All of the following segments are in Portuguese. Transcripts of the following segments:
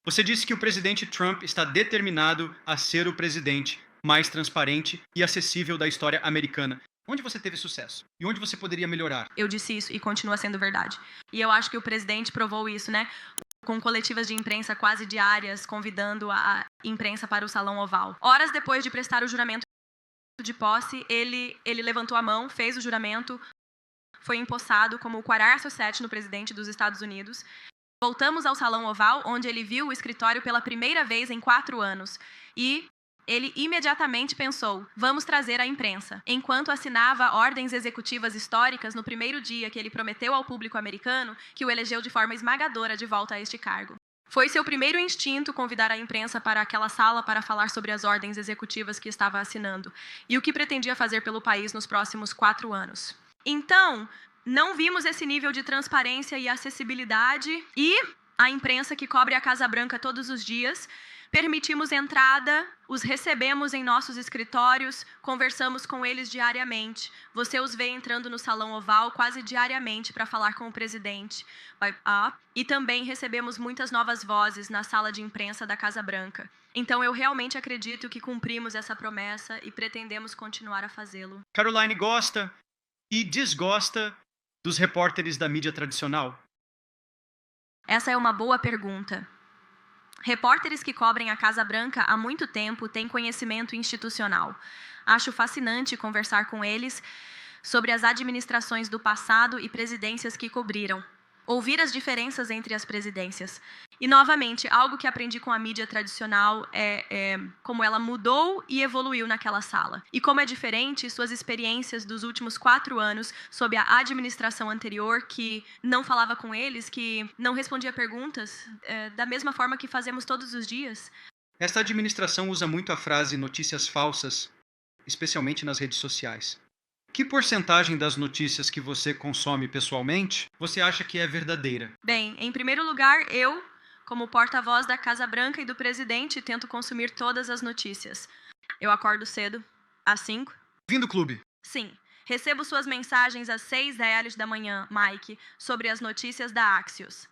Você disse que o presidente Trump está determinado a ser o presidente mais transparente e acessível da história americana. Onde você teve sucesso? E onde você poderia melhorar? Eu disse isso e continua sendo verdade. E eu acho que o presidente provou isso, né? Com coletivas de imprensa quase diárias, convidando a imprensa para o Salão Oval. Horas depois de prestar o juramento de posse, ele levantou a mão, fez o juramento, foi empossado como o 47º presidente dos Estados Unidos. Voltamos ao Salão Oval, onde ele viu o escritório pela primeira vez em 4 anos. E ele imediatamente pensou, vamos trazer a imprensa. Enquanto assinava ordens executivas históricas no primeiro dia que ele prometeu ao público americano que o elegeu de forma esmagadora de volta a este cargo. Foi seu primeiro instinto convidar a imprensa para aquela sala para falar sobre as ordens executivas que estava assinando e o que pretendia fazer pelo país nos próximos 4 anos. Então, não vimos esse nível de transparência e acessibilidade e a imprensa que cobre a Casa Branca todos os dias. Permitimos entrada, os recebemos em nossos escritórios, conversamos com eles diariamente. Você os vê entrando no Salão Oval quase diariamente para falar com o presidente. E também recebemos muitas novas vozes na sala de imprensa da Casa Branca. Então eu realmente acredito que cumprimos essa promessa e pretendemos continuar a fazê-lo. Caroline gosta e desgosta dos repórteres da mídia tradicional? Essa é uma boa pergunta. Repórteres que cobrem a Casa Branca há muito tempo têm conhecimento institucional. Acho fascinante conversar com eles sobre as administrações do passado e presidências que cobriram. Ouvir as diferenças entre as presidências. E, novamente, algo que aprendi com a mídia tradicional é como ela mudou e evoluiu naquela sala. E como é diferente suas experiências dos últimos 4 anos sob a administração anterior, que não falava com eles, que não respondia perguntas, da mesma forma que fazemos todos os dias. Esta administração usa muito a frase notícias falsas, especialmente nas redes sociais. Que porcentagem das notícias que você consome pessoalmente você acha que é verdadeira? Bem, em primeiro lugar, eu, como porta-voz da Casa Branca e do presidente, tento consumir todas as notícias. Eu acordo cedo, às 5. Vim do clube. Sim. Recebo suas mensagens às 6h da manhã, Mike, sobre as notícias da Axios.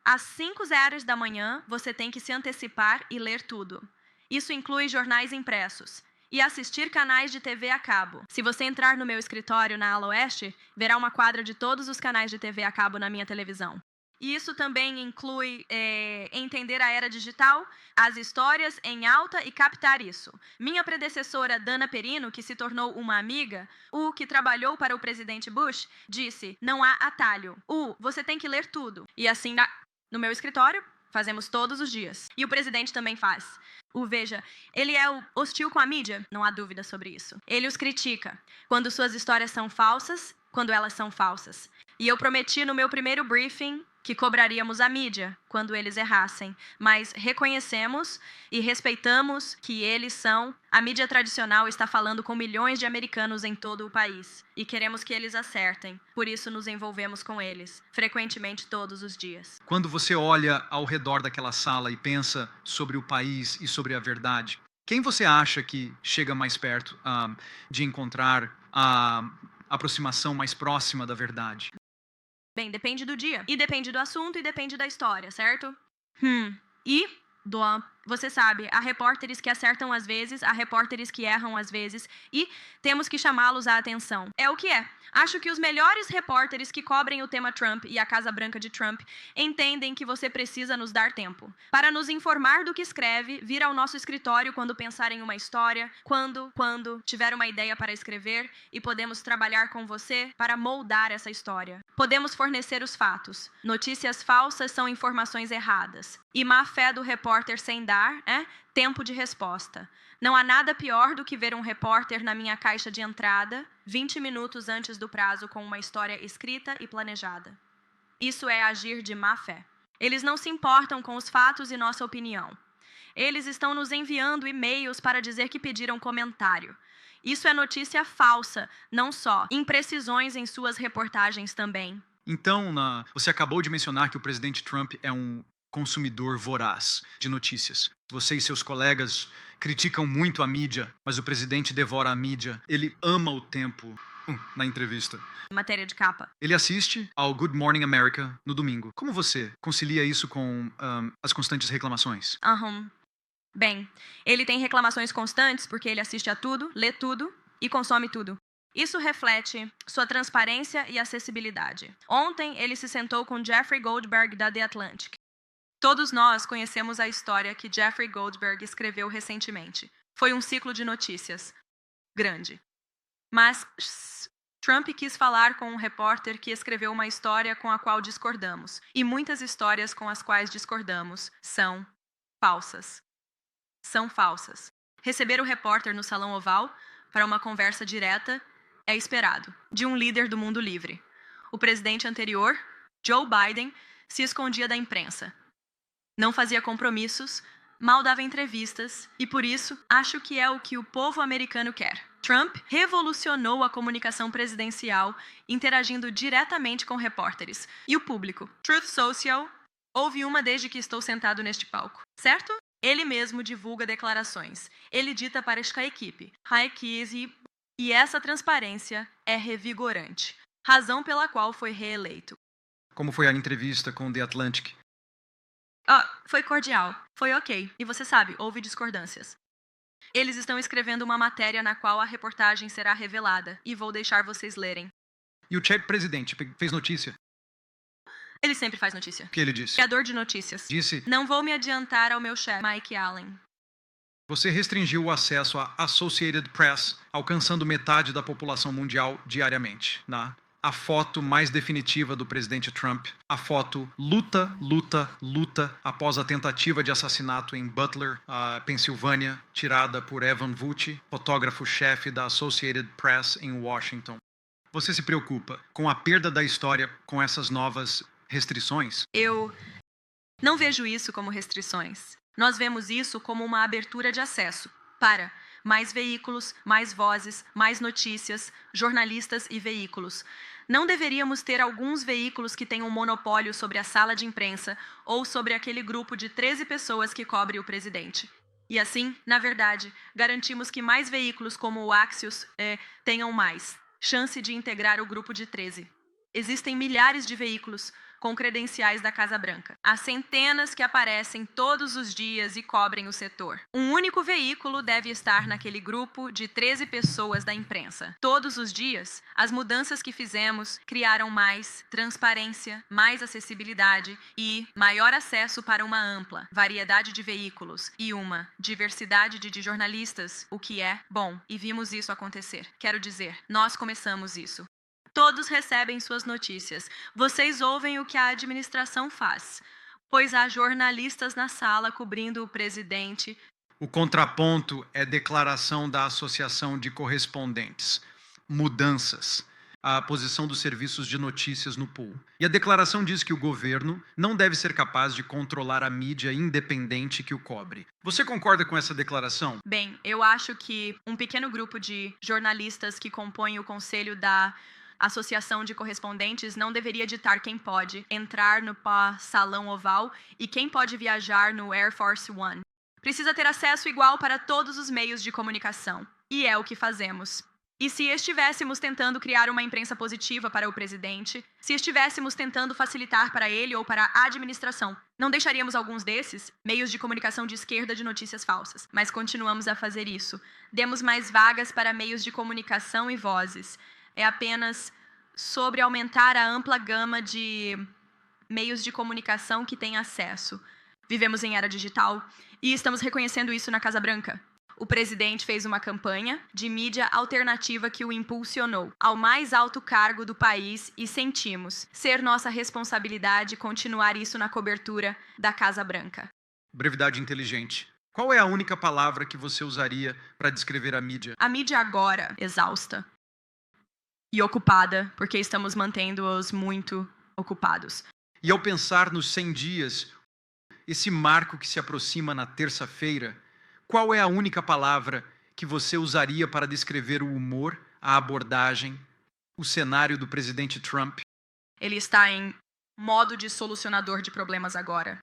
Às 5h da manhã, você tem que se antecipar e ler tudo. Isso inclui jornais impressos. E assistir canais de TV a cabo. Se você entrar no meu escritório na ala oeste, verá uma quadra de todos os canais de TV a cabo na minha televisão. E isso também inclui entender a era digital, as histórias em alta e captar isso. Minha predecessora, Dana Perino, que se tornou uma amiga, que trabalhou para o presidente Bush, disse, não há atalho. Você tem que ler tudo. E assim, no meu escritório, fazemos todos os dias. E o presidente também faz. Veja, ele é hostil com a mídia? Não há dúvida sobre isso. Ele os critica quando suas histórias são falsas, quando elas são falsas. E eu prometi no meu primeiro briefing que cobraríamos a mídia quando eles errassem, mas reconhecemos e respeitamos que a mídia tradicional está falando com milhões de americanos em todo o país e queremos que eles acertem, por isso nos envolvemos com eles, frequentemente todos os dias. Quando você olha ao redor daquela sala e pensa sobre o país e sobre a verdade, quem você acha que chega mais perto de encontrar a aproximação mais próxima da verdade? Bem, depende do dia. E depende do assunto e depende da história, certo? Você sabe, há repórteres que acertam às vezes, há repórteres que erram às vezes, e temos que chamá-los à atenção. É o que é. Acho que os melhores repórteres que cobrem o tema Trump e a Casa Branca de Trump entendem que você precisa nos dar tempo. Para nos informar do que escreve, vir ao nosso escritório quando pensar em uma história, quando tiver uma ideia para escrever, e podemos trabalhar com você para moldar essa história. Podemos fornecer os fatos. Notícias falsas são informações erradas. E má fé do repórter sem dar tempo de resposta. Não há nada pior do que ver um repórter na minha caixa de entrada 20 minutos antes do prazo com uma história escrita e planejada. Isso é agir de má fé. Eles não se importam com os fatos e nossa opinião. Eles estão nos enviando e-mails para dizer que pediram comentário. Isso é notícia falsa, não só. Imprecisões em suas reportagens também. Então, você acabou de mencionar que o presidente Trump é um consumidor voraz de notícias. Você e seus colegas criticam muito a mídia, mas o presidente devora a mídia. Ele ama o tempo Na entrevista. Matéria de capa. Ele assiste ao Good Morning America no domingo. Como você concilia isso com as constantes reclamações? Bem, ele tem reclamações constantes porque ele assiste a tudo, lê tudo e consome tudo. Isso reflete sua transparência e acessibilidade. Ontem, ele se sentou com Jeffrey Goldberg, da The Atlantic. Todos nós conhecemos a história que Jeffrey Goldberg escreveu recentemente. Foi um ciclo de notícias grande. Mas Trump quis falar com um repórter que escreveu uma história com a qual discordamos. E muitas histórias com as quais discordamos são falsas. São falsas. Receber o repórter no Salão Oval para uma conversa direta é esperado, de um líder do mundo livre. O presidente anterior, Joe Biden, se escondia da imprensa. Não fazia compromissos, mal dava entrevistas e, por isso, acho que é o que o povo americano quer. Trump revolucionou a comunicação presidencial, interagindo diretamente com repórteres e o público. Truth Social, houve uma desde que estou sentado neste palco, certo? Ele mesmo divulga declarações. Ele dita para a equipe, e essa transparência é revigorante, razão pela qual foi reeleito. Como foi a entrevista com The Atlantic? Foi cordial, foi ok. E você sabe, houve discordâncias. Eles estão escrevendo uma matéria na qual a reportagem será revelada, e vou deixar vocês lerem. E o presidente fez notícia? Ele sempre faz notícia. O que ele disse? Criador de notícias. Disse: não vou me adiantar ao meu chefe, Mike Allen. Você restringiu o acesso à Associated Press, alcançando metade da população mundial diariamente. A foto mais definitiva do presidente Trump, a foto luta após a tentativa de assassinato em Butler, Pensilvânia, tirada por Evan Vucci, fotógrafo-chefe da Associated Press em Washington. Você se preocupa com a perda da história com essas novas restrições? Eu não vejo isso como restrições. Nós vemos isso como uma abertura de acesso para mais veículos, mais vozes, mais notícias, jornalistas e veículos. Não deveríamos ter alguns veículos que tenham um monopólio sobre a sala de imprensa ou sobre aquele grupo de 13 pessoas que cobre o presidente. E assim, na verdade, garantimos que mais veículos como o Axios tenham mais chance de integrar o grupo de 13. Existem milhares de veículos com credenciais da Casa Branca. Há centenas que aparecem todos os dias e cobrem o setor. Um único veículo deve estar naquele grupo de 13 pessoas da imprensa. Todos os dias, as mudanças que fizemos criaram mais transparência, mais acessibilidade e maior acesso para uma ampla variedade de veículos e uma diversidade de jornalistas, o que é bom. E vimos isso acontecer. Quero dizer, nós começamos isso. Todos recebem suas notícias. Vocês ouvem o que a administração faz, pois há jornalistas na sala cobrindo o presidente. O contraponto é declaração da Associação de Correspondentes. Mudanças. A posição dos serviços de notícias no pool. E a declaração diz que o governo não deve ser capaz de controlar a mídia independente que o cobre. Você concorda com essa declaração? Bem, eu acho que um pequeno grupo de jornalistas que compõem o conselho da Associação de Correspondentes não deveria ditar quem pode entrar no Salão Oval e quem pode viajar no Air Force One. Precisa ter acesso igual para todos os meios de comunicação. E é o que fazemos. E se estivéssemos tentando criar uma imprensa positiva para o presidente, se estivéssemos tentando facilitar para ele ou para a administração, não deixaríamos alguns desses meios de comunicação de esquerda de notícias falsas. Mas continuamos a fazer isso. Demos mais vagas para meios de comunicação e vozes. É apenas sobre aumentar a ampla gama de meios de comunicação que têm acesso. Vivemos em era digital e estamos reconhecendo isso na Casa Branca. O presidente fez uma campanha de mídia alternativa que o impulsionou ao mais alto cargo do país e sentimos ser nossa responsabilidade continuar isso na cobertura da Casa Branca. Brevidade inteligente. Qual é a única palavra que você usaria para descrever a mídia? A mídia agora, exausta e ocupada, porque estamos mantendo-os muito ocupados. E ao pensar nos 100 dias, esse marco que se aproxima na terça-feira, qual é a única palavra que você usaria para descrever o humor, a abordagem, o cenário do presidente Trump? Ele está em modo de solucionador de problemas agora.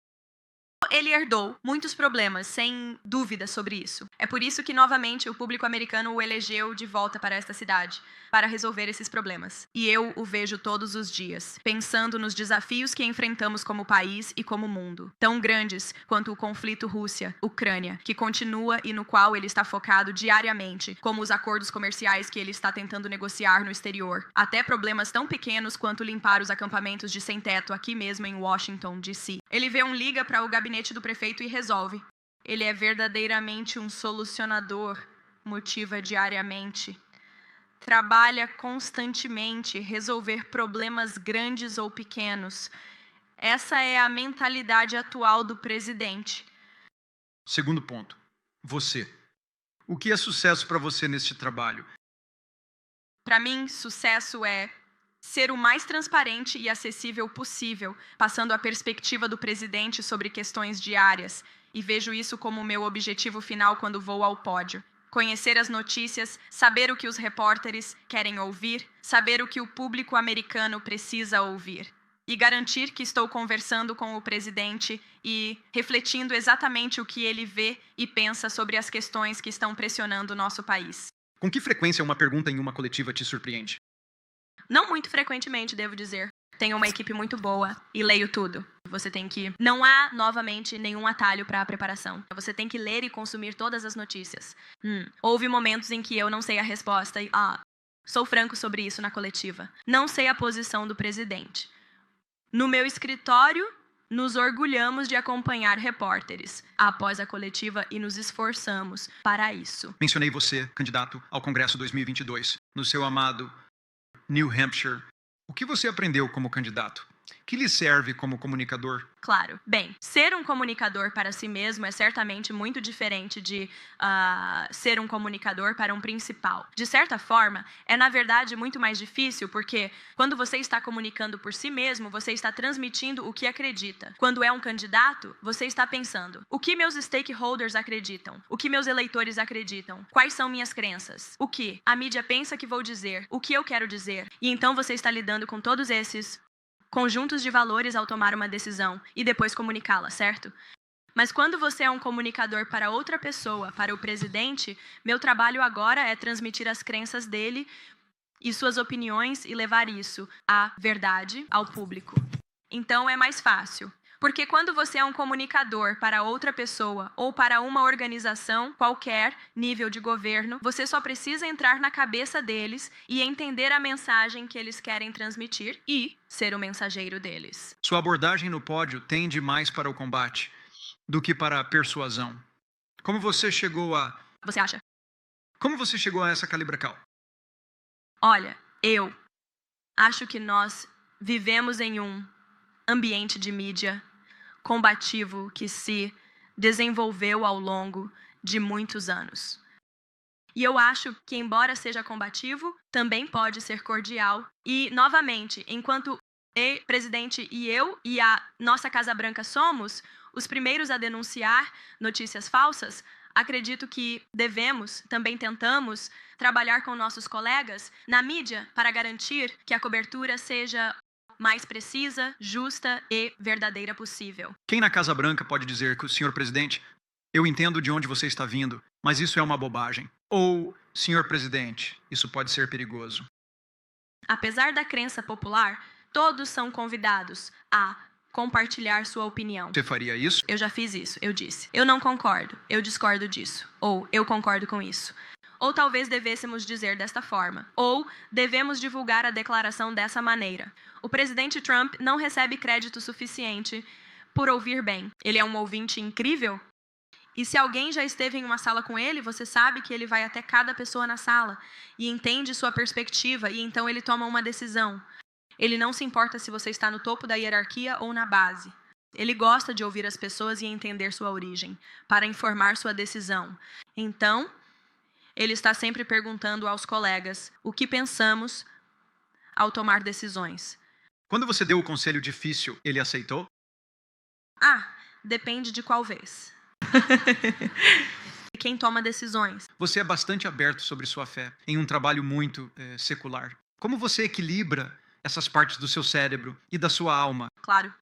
Ele herdou muitos problemas, sem dúvida sobre isso. É por isso que, novamente, o público americano o elegeu de volta para esta cidade, para resolver esses problemas. E eu o vejo todos os dias, pensando nos desafios que enfrentamos como país e como mundo, tão grandes quanto o conflito Rússia-Ucrânia, que continua e no qual ele está focado diariamente, como os acordos comerciais que ele está tentando negociar no exterior, até problemas tão pequenos quanto limpar os acampamentos de sem-teto aqui mesmo em Washington, D.C. Ele vê liga para o gabinete do prefeito e resolve. Ele é verdadeiramente um solucionador, motiva diariamente. Trabalha constantemente, resolver problemas grandes ou pequenos. Essa é a mentalidade atual do presidente. Segundo ponto, você. O que é sucesso para você neste trabalho? Para mim, sucesso é ser o mais transparente e acessível possível, passando a perspectiva do presidente sobre questões diárias, e vejo isso como meu objetivo final quando vou ao pódio. Conhecer as notícias, saber o que os repórteres querem ouvir, saber o que o público americano precisa ouvir. E garantir que estou conversando com o presidente e refletindo exatamente o que ele vê e pensa sobre as questões que estão pressionando o nosso país. Com que frequência uma pergunta em uma coletiva te surpreende? Não muito frequentemente, devo dizer. Tenho uma equipe muito boa e leio tudo. Você tem que... Não há, novamente, nenhum atalho para a preparação. Você tem que ler e consumir todas as notícias. Houve momentos em que eu não sei a resposta e... sou franco sobre isso na coletiva. Não sei a posição do presidente. No meu escritório, nos orgulhamos de acompanhar repórteres após a coletiva e nos esforçamos para isso. Mencionei você, candidato ao Congresso 2022, no seu amado New Hampshire. O que você aprendeu como candidato? Que lhe serve como comunicador? Claro. Bem, ser um comunicador para si mesmo é certamente muito diferente de ser um comunicador para um principal. De certa forma, é na verdade muito mais difícil, porque quando você está comunicando por si mesmo, você está transmitindo o que acredita. Quando é um candidato, você está pensando: o que meus stakeholders acreditam? O que meus eleitores acreditam? Quais são minhas crenças? O que a mídia pensa que vou dizer? O que eu quero dizer? E então você está lidando com todos esses conjuntos de valores ao tomar uma decisão e depois comunicá-la, certo? Mas quando você é um comunicador para outra pessoa, para o presidente, meu trabalho agora é transmitir as crenças dele e suas opiniões e levar isso, a verdade, ao público. Então é mais fácil. Porque quando você é um comunicador para outra pessoa ou para uma organização, qualquer nível de governo, você só precisa entrar na cabeça deles e entender a mensagem que eles querem transmitir e ser o mensageiro deles. Sua abordagem no pódio tende mais para o combate do que para a persuasão. Como você chegou a... Você acha? Como você chegou a essa calibracal? Olha, eu acho que nós vivemos em um ambiente de mídia combativo que se desenvolveu ao longo de muitos anos. E eu acho que, embora seja combativo, também pode ser cordial. E, novamente, enquanto o presidente e eu e a nossa Casa Branca somos os primeiros a denunciar notícias falsas, acredito que devemos, também tentamos, trabalhar com nossos colegas na mídia para garantir que a cobertura seja mais precisa, justa e verdadeira possível. Quem na Casa Branca pode dizer que o senhor presidente, eu entendo de onde você está vindo, mas isso é uma bobagem? Ou, senhor presidente, isso pode ser perigoso? Apesar da crença popular, todos são convidados a compartilhar sua opinião. Você faria isso? Eu já fiz isso, eu disse. Eu não concordo, eu discordo disso. Ou eu concordo com isso. Ou talvez devêssemos dizer desta forma. Ou devemos divulgar a declaração dessa maneira. O presidente Trump não recebe crédito suficiente por ouvir bem. Ele é um ouvinte incrível. E se alguém já esteve em uma sala com ele, você sabe que ele vai até cada pessoa na sala e entende sua perspectiva e então ele toma uma decisão. Ele não se importa se você está no topo da hierarquia ou na base. Ele gosta de ouvir as pessoas e entender sua origem, para informar sua decisão. Então, ele está sempre perguntando aos colegas o que pensamos ao tomar decisões. Quando você deu o conselho difícil, ele aceitou? Depende de qual vez. Quem toma decisões. Você é bastante aberto sobre sua fé, em um trabalho muito secular. Como você equilibra essas partes do seu cérebro e da sua alma? Claro.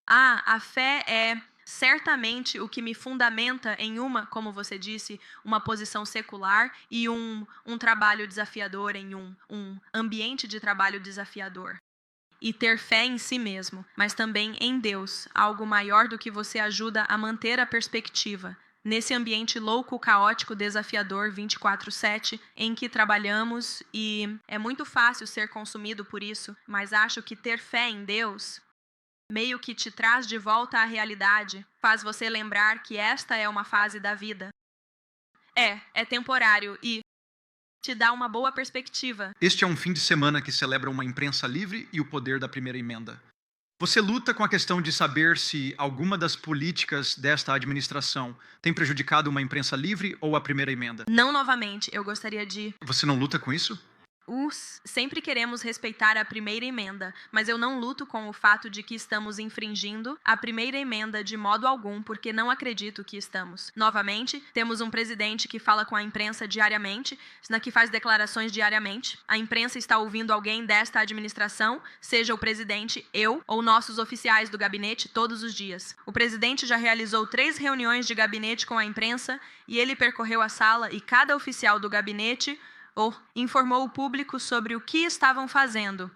A fé é certamente o que me fundamenta em como você disse, uma posição secular e um trabalho desafiador, em um ambiente de trabalho desafiador. E ter fé em si mesmo, mas também em Deus, algo maior do que você ajuda a manter a perspectiva. Nesse ambiente louco, caótico, desafiador, 24/7, em que trabalhamos, e é muito fácil ser consumido por isso, mas acho que ter fé em Deus meio que te traz de volta à realidade, faz você lembrar que esta é uma fase da vida. É temporário e te dá uma boa perspectiva. Este é um fim de semana que celebra uma imprensa livre e o poder da primeira emenda. Você luta com a questão de saber se alguma das políticas desta administração tem prejudicado uma imprensa livre ou a primeira emenda. Não novamente, eu gostaria de... Você não luta com isso? Sempre queremos respeitar a primeira emenda, mas eu não luto com o fato de que estamos infringindo a primeira emenda de modo algum, porque não acredito que estamos. Novamente, temos um presidente que fala com a imprensa diariamente, que faz declarações diariamente. A imprensa está ouvindo alguém desta administração, seja o presidente, eu ou nossos oficiais do gabinete, todos os dias. O presidente já realizou 3 reuniões de gabinete com a imprensa e ele percorreu a sala e cada oficial do gabinete informou o público sobre o que estavam fazendo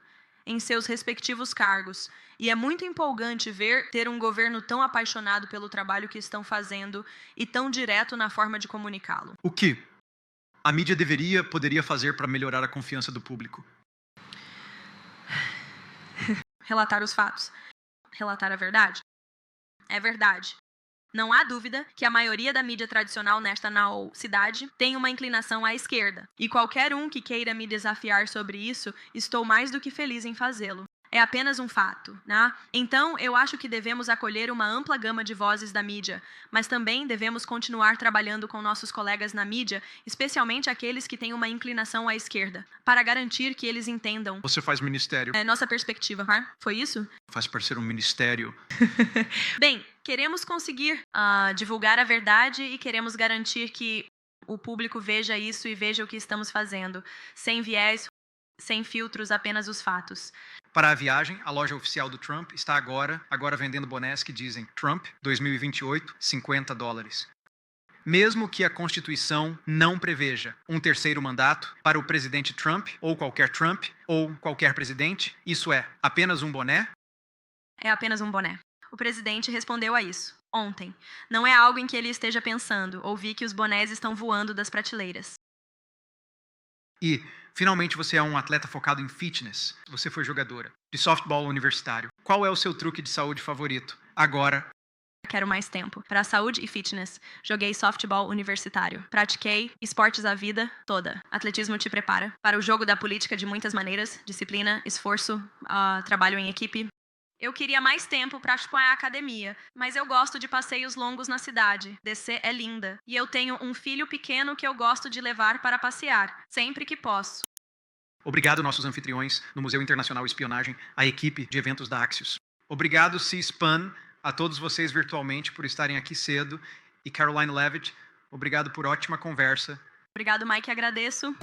em seus respectivos cargos. E é muito empolgante ter um governo tão apaixonado pelo trabalho que estão fazendo e tão direto na forma de comunicá-lo. O que a mídia poderia fazer para melhorar a confiança do público? Relatar os fatos. Relatar a verdade. É verdade. Não há dúvida que a maioria da mídia tradicional nesta cidade tem uma inclinação à esquerda. E qualquer um que queira me desafiar sobre isso, estou mais do que feliz em fazê-lo. É apenas um fato, né? Então, eu acho que devemos acolher uma ampla gama de vozes da mídia, mas também devemos continuar trabalhando com nossos colegas na mídia, especialmente aqueles que têm uma inclinação à esquerda, para garantir que eles entendam. Você faz ministério. Nossa perspectiva, foi isso? Faz parecer um ministério. Bem, queremos conseguir divulgar a verdade e queremos garantir que o público veja isso e veja o que estamos fazendo, sem viés, sem filtros, apenas os fatos. Para a viagem, a loja oficial do Trump está agora vendendo bonés que dizem Trump 2028, $50. Mesmo que a Constituição não preveja um terceiro mandato para o presidente Trump, ou qualquer presidente, isso é apenas um boné? É apenas um boné. O presidente respondeu a isso ontem. Não é algo em que ele esteja pensando. Ouvi que os bonés estão voando das prateleiras. E, finalmente, você é um atleta focado em fitness. Você foi jogadora de softball universitário. Qual é o seu truque de saúde favorito? Agora. Quero mais tempo para a saúde e fitness. Joguei softball universitário. Pratiquei esportes a vida toda. Atletismo te prepara para o jogo da política de muitas maneiras. Disciplina, esforço, trabalho em equipe. Eu queria mais tempo para a academia, mas eu gosto de passeios longos na cidade. DC é linda. E eu tenho um filho pequeno que eu gosto de levar para passear, sempre que posso. Obrigado, nossos anfitriões no Museu Internacional Espionagem, a equipe de eventos da Axios. Obrigado, C-SPAN, a todos vocês virtualmente por estarem aqui cedo. E Caroline Levitt, obrigado por ótima conversa. Obrigado, Mike, agradeço.